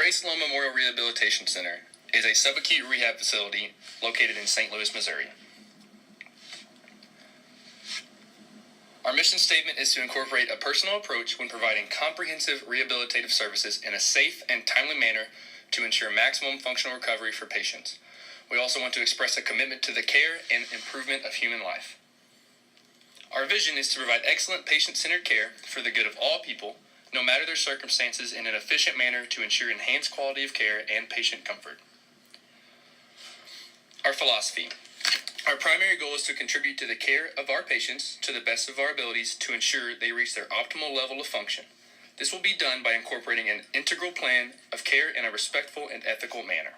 Grey-Sloan Memorial Rehabilitation Center is a subacute rehab facility located in St. Louis, Missouri. Our mission statement is to incorporate a personal approach when providing comprehensive rehabilitative services in a safe and timely manner to ensure maximum functional recovery for patients. We also want to express a commitment to the care and improvement of human life. Our vision is to provide excellent patient-centered care for the good of all people, no matter their circumstances, in an efficient manner to ensure enhanced quality of care and patient comfort. Our philosophy. Our primary goal is to contribute to the care of our patients to the best of our abilities to ensure they reach their optimal level of function. This will be done by incorporating an integral plan of care in a respectful and ethical manner.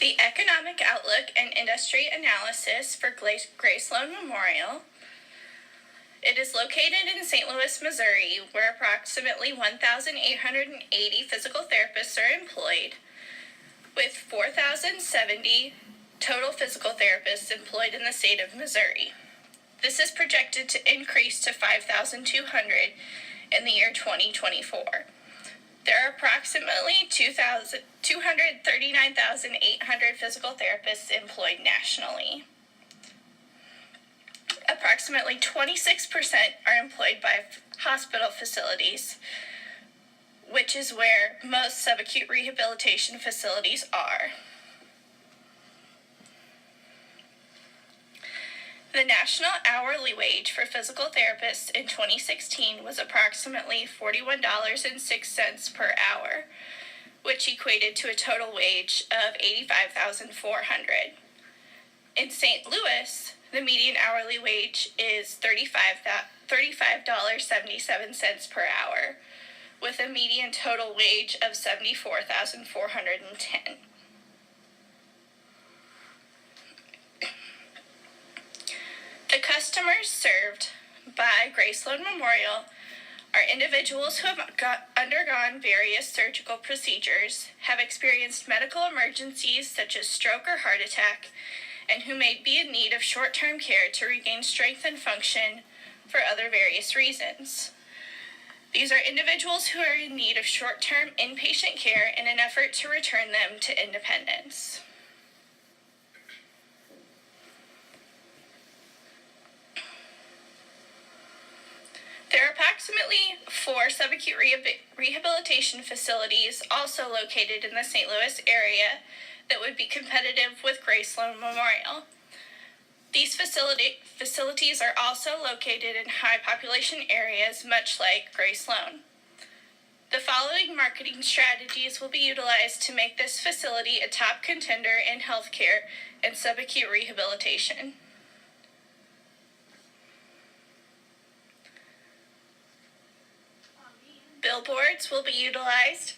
The economic outlook and industry analysis for Grey-Sloan Memorial. It is located in St. Louis, Missouri, where approximately 1,880 physical therapists are employed, with 4,070 total physical therapists employed in the state of Missouri. This is projected to increase to 5,200 in the year 2024. There are approximately 239,800 physical therapists employed nationally. Approximately 26% are employed by hospital facilities, which is where most subacute rehabilitation facilities are. The national hourly wage for physical therapists in 2016 was approximately $41.06 per hour, which equated to a total wage of $85,400. In St. Louis, the median hourly wage is $35.77 per hour, with a median total wage of $74,410. The customers served by Grey-Sloan Memorial are individuals who have undergone various surgical procedures, have experienced medical emergencies such as stroke or heart attack, and who may be in need of short-term care to regain strength and function for other various reasons. These are individuals who are in need of short-term inpatient care in an effort to return them to independence. There are approximately 4 subacute rehabilitation facilities also located in the St. Louis area that would be competitive with Grey-Sloan Memorial. These facilities are also located in high population areas, much like Grey-Sloan. The following marketing strategies will be utilized to make this facility a top contender in healthcare and subacute rehabilitation. Billboards will be utilized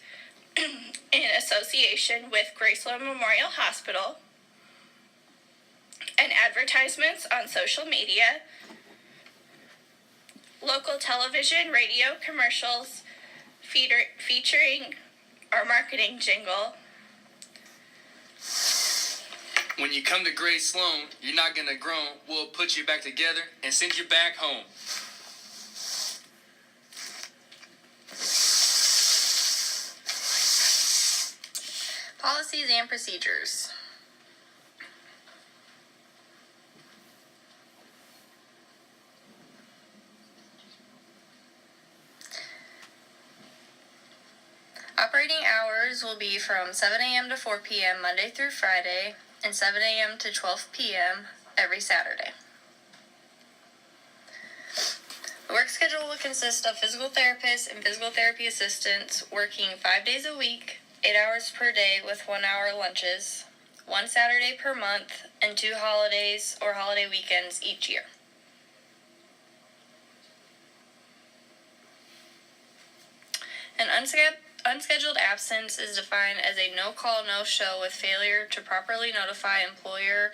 in association with Grey-Sloan Memorial Hospital, and advertisements on social media, local television, radio commercials featuring our marketing jingle. When you come to Grey-Sloan, you're not going to groan. We'll put you back together and send you back home. Policies and procedures. Operating hours will be from 7 a.m. to 4 p.m. Monday through Friday, and 7 a.m. to 12 p.m. every Saturday. The work schedule will consist of physical therapists and physical therapy assistants working 5 days a week, 8 hours per day with 1 hour lunches, 1 Saturday per month, and 2 holidays or holiday weekends each year. An unscheduled absence is defined as a no-call, no-show with failure to properly notify employer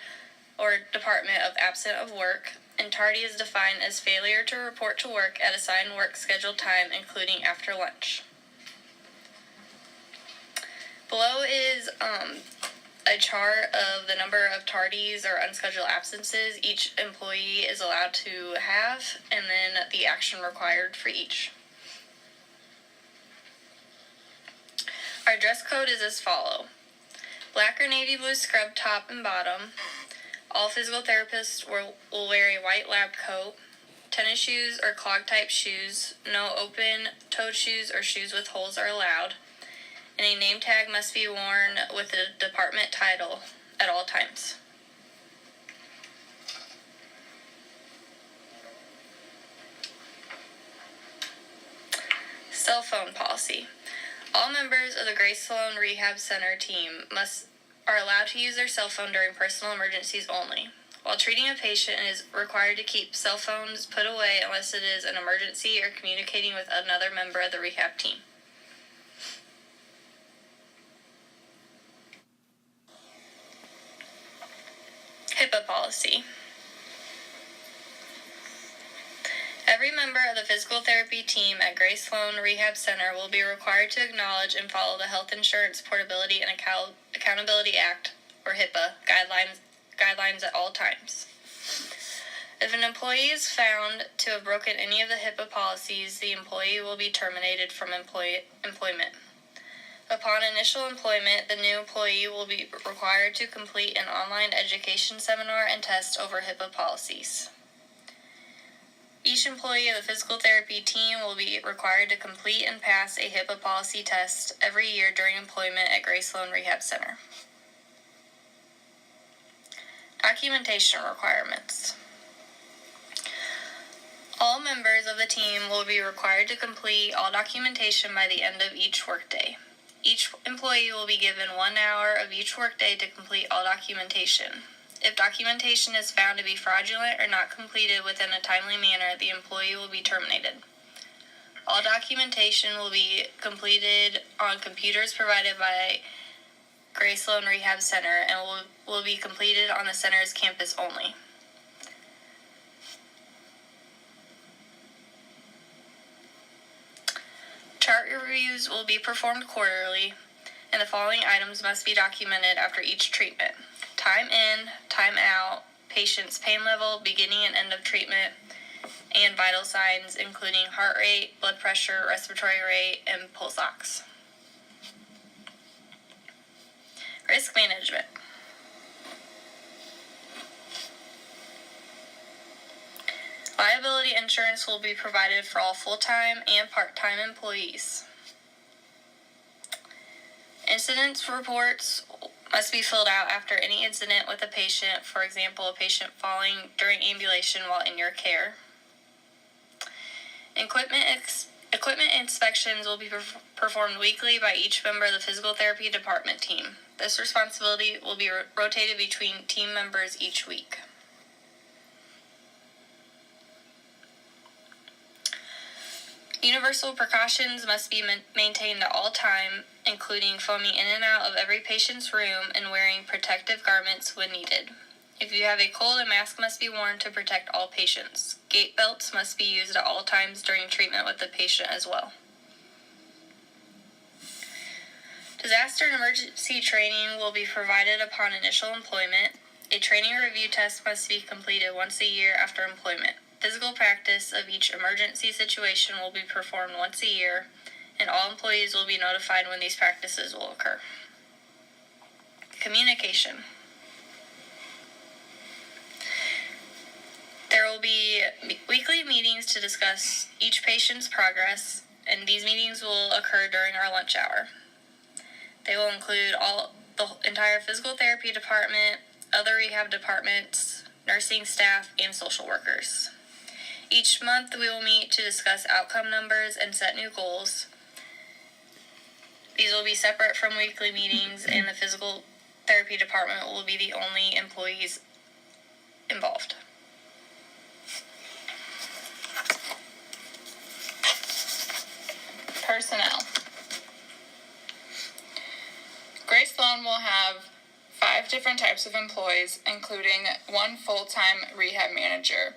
or department of absent of work, and tardy is defined as failure to report to work at assigned work scheduled time, including after lunch. Below is a a chart of the number of tardies or unscheduled absences each employee is allowed to have, and then the action required for each. Our dress code is as follows. Black or navy blue scrub top and bottom. All physical therapists will wear a white lab coat. Tennis shoes or clog-type shoes. No open-toed shoes or shoes with holes are allowed. And a name tag must be worn with the department title at all times. Cell phone policy. All members of the Grey-Sloan Rehab Center team are allowed to use their cell phone during personal emergencies only. While treating a patient, it is required to keep cell phones put away unless it is an emergency or communicating with another member of the rehab team. HIPAA policy. Every member of the physical therapy team at Grey-Sloan Rehab Center will be required to acknowledge and follow the Health Insurance Portability and Accountability Act, or HIPAA, guidelines at all times. If an employee is found to have broken any of the HIPAA policies, the employee will be terminated from employment. Upon initial employment, the new employee will be required to complete an online education seminar and test over HIPAA policies. Each employee of the physical therapy team will be required to complete and pass a HIPAA policy test every year during employment at Grey-Sloan Rehab Center. Documentation requirements. All members of the team will be required to complete all documentation by the end of each workday. Each employee will be given 1 hour of each workday to complete all documentation. If documentation is found to be fraudulent or not completed within a timely manner, the employee will be terminated. All documentation will be completed on computers provided by Grey-Sloan Rehab Center and will be completed on the center's campus only. Chart reviews will be performed quarterly, and the following items must be documented after each treatment: time in, time out, patient's pain level, beginning and end of treatment, and vital signs including heart rate, blood pressure, respiratory rate, and pulse ox. Risk management. Liability insurance will be provided for all full-time and part-time employees. Incident reports must be filled out after any incident with a patient, for example, a patient falling during ambulation while in your care. Equipment inspections will be performed weekly by each member of the physical therapy department team. This responsibility will be rotated between team members each week. Universal precautions must be maintained at all time, including foaming in and out of every patient's room and wearing protective garments when needed. If you have a cold, a mask must be worn to protect all patients. Gait belts must be used at all times during treatment with the patient as well. Disaster and emergency training will be provided upon initial employment. A training review test must be completed once a year after employment. Physical practice of each emergency situation will be performed once a year, and all employees will be notified when these practices will occur. Communication. There will be weekly meetings to discuss each patient's progress, and these meetings will occur during our lunch hour. They will include the entire physical therapy department, other rehab departments, nursing staff, and social workers. Each month we will meet to discuss outcome numbers and set new goals. These will be separate from weekly meetings, and the physical therapy department will be the only employees involved. Personnel. Grey-Sloan will have 5 different types of employees, including 1 full-time rehab manager.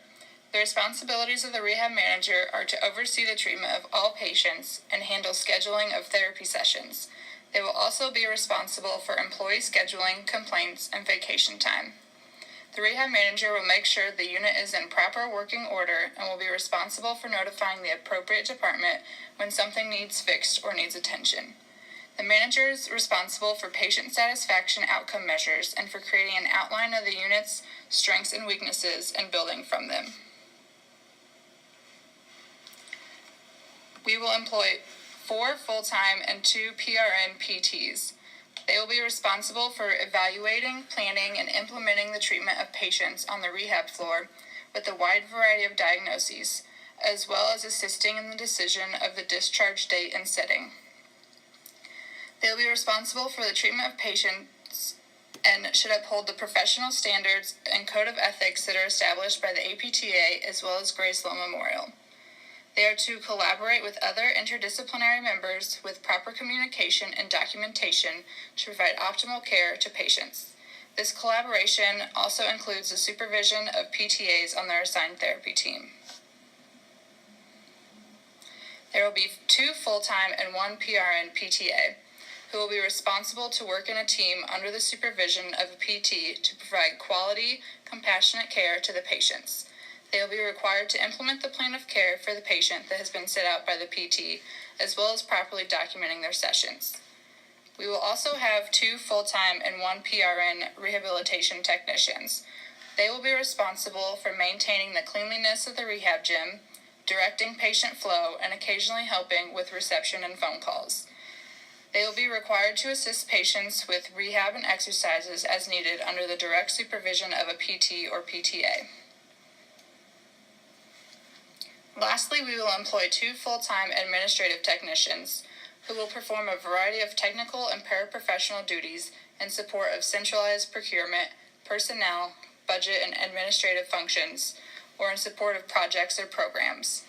The responsibilities of the rehab manager are to oversee the treatment of all patients and handle scheduling of therapy sessions. They will also be responsible for employee scheduling, complaints, and vacation time. The rehab manager will make sure the unit is in proper working order and will be responsible for notifying the appropriate department when something needs fixed or needs attention. The manager is responsible for patient satisfaction outcome measures and for creating an outline of the unit's strengths and weaknesses and building from them. We will employ 4 full-time and 2 PRN PTs. They will be responsible for evaluating, planning, and implementing the treatment of patients on the rehab floor with a wide variety of diagnoses, as well as assisting in the decision of the discharge date and setting. They will be responsible for the treatment of patients and should uphold the professional standards and code of ethics that are established by the APTA as well as Grey-Sloan Memorial. They are to collaborate with other interdisciplinary members with proper communication and documentation to provide optimal care to patients. This collaboration also includes the supervision of PTAs on their assigned therapy team. There will be 2 full-time and 1 PRN PTA, who will be responsible to work in a team under the supervision of a PT to provide quality, compassionate care to the patients. They will be required to implement the plan of care for the patient that has been set out by the PT, as well as properly documenting their sessions. We will also have 2 full-time and 1 PRN rehabilitation technicians. They will be responsible for maintaining the cleanliness of the rehab gym, directing patient flow, and occasionally helping with reception and phone calls. They will be required to assist patients with rehab and exercises as needed under the direct supervision of a PT or PTA. Lastly, we will employ 2 full-time administrative technicians who will perform a variety of technical and paraprofessional duties in support of centralized procurement, personnel, budget, and administrative functions, or in support of projects or programs.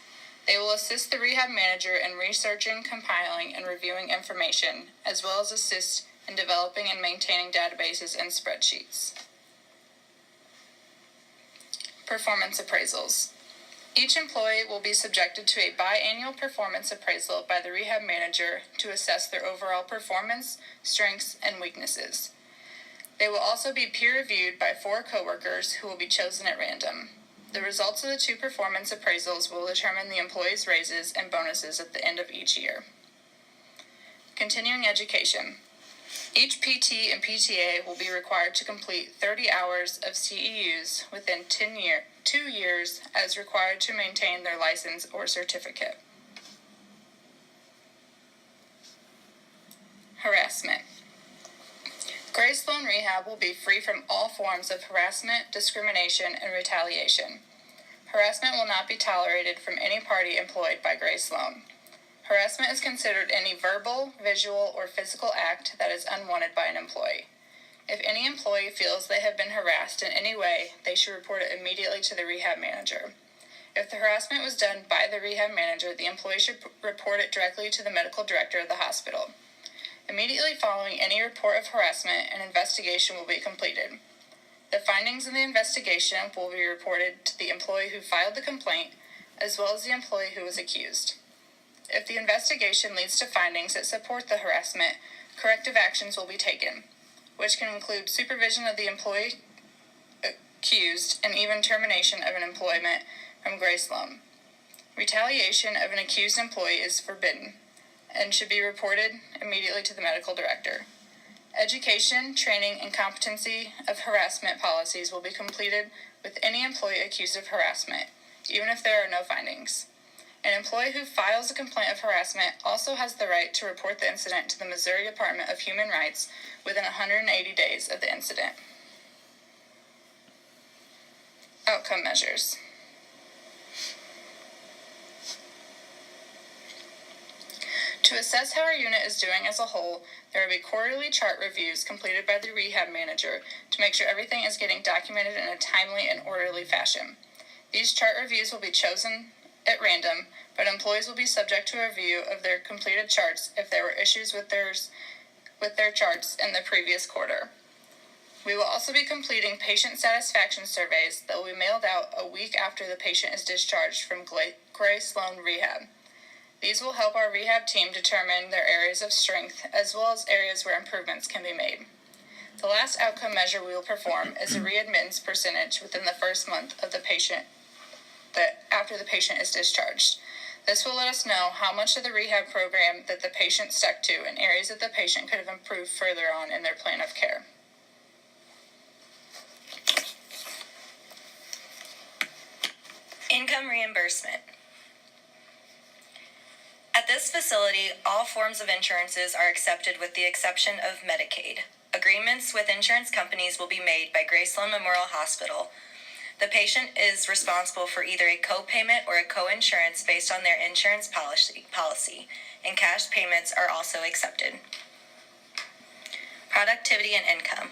They will assist the rehab manager in researching, compiling, and reviewing information, as well as assist in developing and maintaining databases and spreadsheets. Performance appraisals. Each employee will be subjected to a biannual performance appraisal by the rehab manager to assess their overall performance, strengths, and weaknesses. They will also be peer-reviewed by 4 coworkers who will be chosen at random. The results of the 2 performance appraisals will determine the employee's raises and bonuses at the end of each year. Continuing education. Each PT and PTA will be required to complete 30 hours of CEUs within 2 years as required to maintain their license or certificate. Harassment. Grey-Sloan Rehab will be free from all forms of harassment, discrimination, and retaliation. Harassment will not be tolerated from any party employed by Grey-Sloan. Harassment is considered any verbal, visual, or physical act that is unwanted by an employee. If any employee feels they have been harassed in any way, they should report it immediately to the rehab manager. If the harassment was done by the rehab manager, the employee should report it directly to the medical director of the hospital. Immediately following any report of harassment, an investigation will be completed. The findings of the investigation will be reported to the employee who filed the complaint, as well as the employee who was accused. If the investigation leads to findings that support the harassment, corrective actions will be taken, which can include supervision of the employee accused and even termination of an employment from Grey-Sloan. Retaliation of an accused employee is forbidden and should be reported immediately to the medical director. Education, training, and competency of harassment policies will be completed with any employee accused of harassment, even if there are no findings. An employee who files a complaint of harassment also has the right to report the incident to the Missouri Department of Human Rights within 180 days of the incident. Outcome measures. To assess how our unit is doing as a whole, there will be quarterly chart reviews completed by the rehab manager to make sure everything is getting documented in a timely and orderly fashion. These chart reviews will be chosen at random, but employees will be subject to a review of their completed charts if there were issues with their charts in the previous quarter. We will also be completing patient satisfaction surveys that will be mailed out a week after the patient is discharged from Grey-Sloan Rehab. These will help our rehab team determine their areas of strength as well as areas where improvements can be made. The last outcome measure we will perform is the readmittance percentage within the first month of the patient after the patient is discharged. This will let us know how much of the rehab program that the patient stuck to and areas that the patient could have improved further on in their plan of care. Income reimbursement. At this facility, all forms of insurances are accepted with the exception of Medicaid. Agreements with insurance companies will be made by Grey-Sloan Memorial Hospital. The patient is responsible for either a co-payment or a co-insurance based on their insurance policy, and cash payments are also accepted. Productivity and income.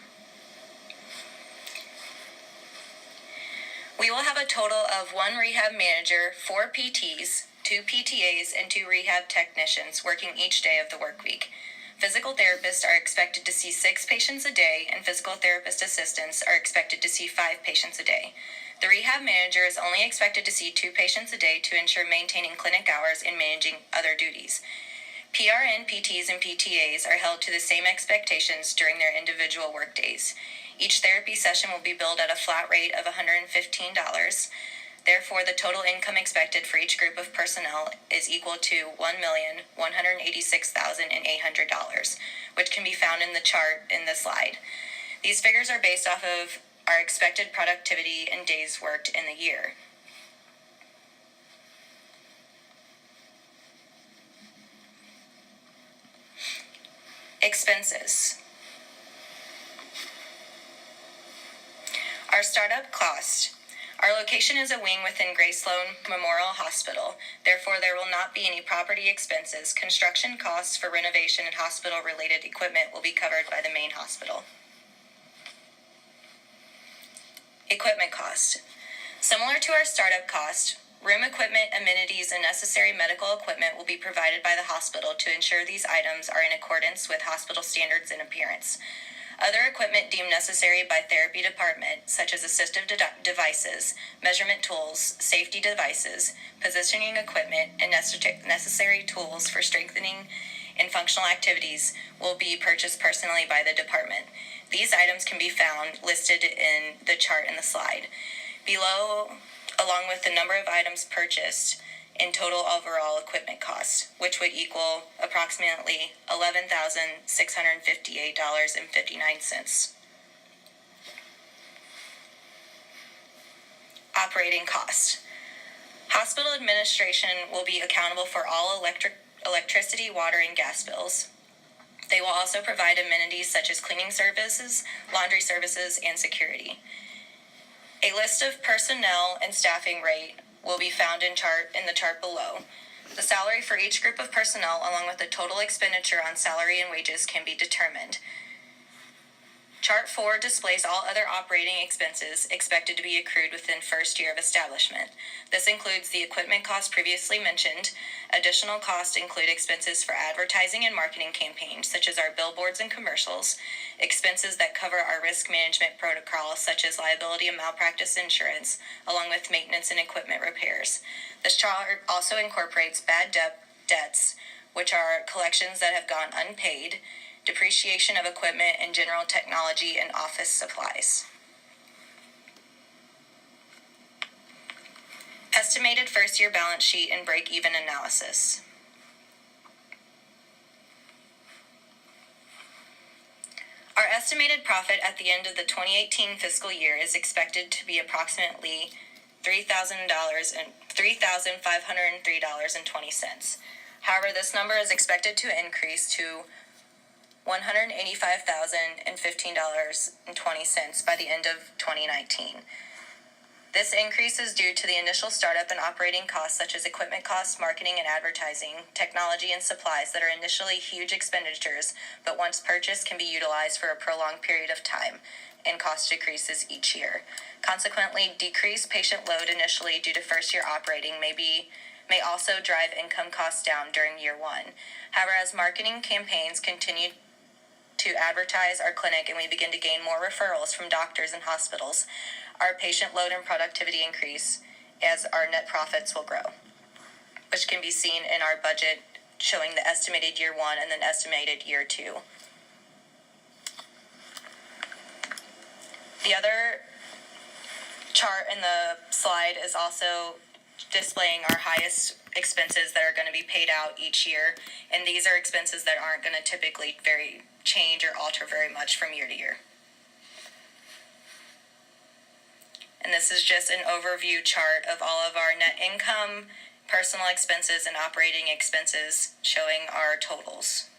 We will have a total of 1 rehab manager, 4 PTs, 2 PTAs, and 2 rehab technicians working each day of the work week. Physical therapists are expected to see 6 patients a day, and physical therapist assistants are expected to see 5 patients a day. The rehab manager is only expected to see 2 patients a day to ensure maintaining clinic hours and managing other duties. PRN, PTs, and PTAs are held to the same expectations during their individual work days. Each therapy session will be billed at a flat rate of $115. Therefore, the total income expected for each group of personnel is equal to $1,186,800, which can be found in the chart in the slide. These figures are based off of our expected productivity and days worked in the year. Expenses. Our startup cost. Our location is a wing within Grey-Sloan Memorial Hospital. Therefore, there will not be any property expenses. Construction costs for renovation and hospital-related equipment will be covered by the main hospital. Equipment cost. Similar to our startup cost, room equipment, amenities, and necessary medical equipment will be provided by the hospital to ensure these items are in accordance with hospital standards and appearance. Other equipment deemed necessary by therapy department, such as assistive devices, measurement tools, safety devices, positioning equipment, and necessary tools for strengthening and functional activities, will be purchased personally by the department. These items can be found listed in the chart in the slide. Below, along with the number of items purchased in total overall equipment costs, which would equal approximately $11,658.59. Operating costs. Hospital administration will be accountable for all electricity, water, and gas bills. They will also provide amenities such as cleaning services, laundry services, and security. A list of personnel and staffing rate will be found in the chart below. The salary for each group of personnel, along with the total expenditure on salary and wages, can be determined. Chart 4 displays all other operating expenses expected to be accrued within first year of establishment. This includes the equipment costs previously mentioned. Additional costs include expenses for advertising and marketing campaigns, such as our billboards and commercials, expenses that cover our risk management protocols, such as liability and malpractice insurance, along with maintenance and equipment repairs. This chart also incorporates bad debts, which are collections that have gone unpaid, depreciation of equipment, and general technology and office supplies. Estimated first-year balance sheet and break-even analysis. Our estimated profit at the end of the 2018 fiscal year is expected to be approximately $3,503.20. However, this number is expected to increase to $185,015.20 by the end of 2019. This increase is due to the initial startup and operating costs such as equipment costs, marketing and advertising, technology, and supplies that are initially huge expenditures, but once purchased can be utilized for a prolonged period of time, and cost decreases each year. Consequently, decreased patient load initially due to first-year operating may also drive income costs down during year 1. However, as marketing campaigns continue to advertise our clinic and we begin to gain more referrals from doctors and hospitals, our patient load and productivity increase as our net profits will grow. which can be seen in our budget showing the estimated year 1 and then estimated year 2. The other chart in the slide is also displaying our highest expenses that are going to be paid out each year, and these are expenses that aren't going to typically change or alter very much from year to year. And this is just an overview chart of all of our net income, personal expenses, and operating expenses showing our totals.